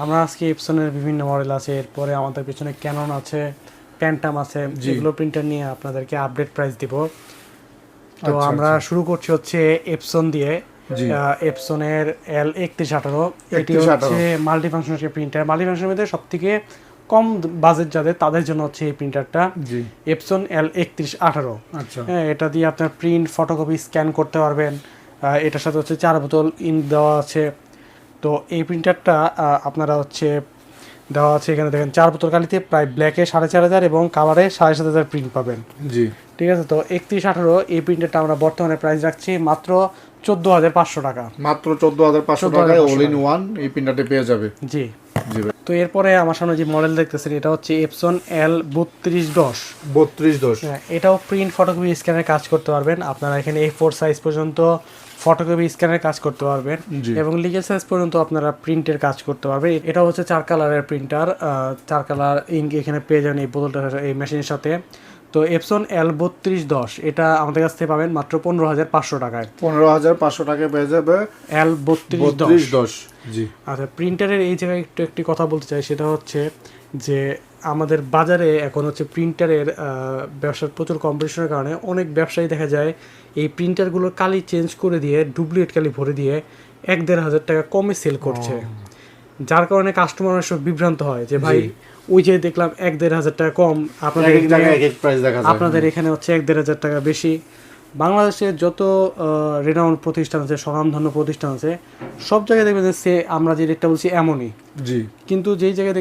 আমরা আজকে এপসনের বিভিন্ন মডেল আছে, এরপরে আমাদের পিছনে ক্যানন আছে, প্যান্টাম আছে, যেগুলো প্রিন্টার নিয়ে আপনাদেরকে আপডেট প্রাইস দিব। তো আমরা শুরু করছি হচ্ছে এপসন দিয়ে। এপসনের L3118, এটি হচ্ছে মাল্টিফাংশনাল প্রিন্টার। মাল্টিফাংশনের মধ্যে সব থেকে কম বাজেট যাদের তাদের জন্য হচ্ছে এই প্রিন্টারটা, এপসন L3118। হ্যাঁ, এটা দিয়ে আপনার প্রিন্ট, ফটোকপি, স্ক্যান করতে পারবেন। এটার সাথে হচ্ছে 4 বোতল ইঙ্ক দেওয়া আছে। তো এই প্রিন্টারটা আপনারা হচ্ছে দেওয়া আছে এখানে দেখেন 4 বোতল কালিতে প্রায় ব্ল্যাকে 4500 এবং কালারে 7500 প্রিন্ট পাবেন। জি, ঠিক আছে। তো 3118 এই প্রিন্টারটা আমরা বর্তমানে প্রাইস রাখছি মাত্র 14500 টাকা। মাত্র 14500 টাকায় অল ইন ওয়ান এই প্রিন্টারটি পেয়ে যাবে। জি জি ভাই। তো এরপরে আমার সামনে যে মডেল দেখতেছেন এটা হচ্ছে এপসন L3210। 3210। হ্যাঁ, এটাও প্রিন্ট, ফটোকপি, স্ক্যানের কাজ করতে পারবেন। আপনারা এখানে A4 সাইজ পর্যন্ত ফটোকপি, স্ক্যানের কাজ করতে পারবেন এবং লিগেল সাইজ পর্যন্ত আপনারা প্রিন্টের কাজ করতে পারবেন। এটা হচ্ছে 4 কালারের প্রিন্টার, 4 কালার ইঙ্ক এখানে পেয়ে যাবেন এই বোতলটার এই মেশিনের সাথে। তো এপসন L3210 এটা আমাদের কাছ থেকে পাবেন মাত্র 15500 টাকায়। 15500 টাকায় পেয়ে যাবে L3210। জি। আচ্ছা, প্রিন্টারের এই জায়গায় একটি কথা বলতে চাই, সেটা হচ্ছে যে আমাদের বাজারে এখন হচ্ছে প্রিন্টারের ব্যবসার প্রচুর কম্পিটিশনের কারণে অনেক ব্যবসায়ী দেখা যায় এই প্রিন্টারগুলোর কালি চেঞ্জ করে দিয়ে ডুপ্লিকেট কালি ভরে দিয়ে 1-1500 টাকা কমে সেল করছে, যার কারণে কাস্টমার অনেক সময় বিভ্রান্ত হয় যে ভাই ওই যে দেখলাম 1-1500 টাকা কম, আপনাদের এখানে হচ্ছে 1-1500 টাকা বেশি। বাংলাদেশের যত রেনাউন্ড প্রতিষ্ঠান আছে, স্বনামধন্য প্রতিষ্ঠান আছে, সব জায়গায় দেখবেন যে আমরা যে রেটটা বলছি এমনই, কিন্তু যেই জায়গায়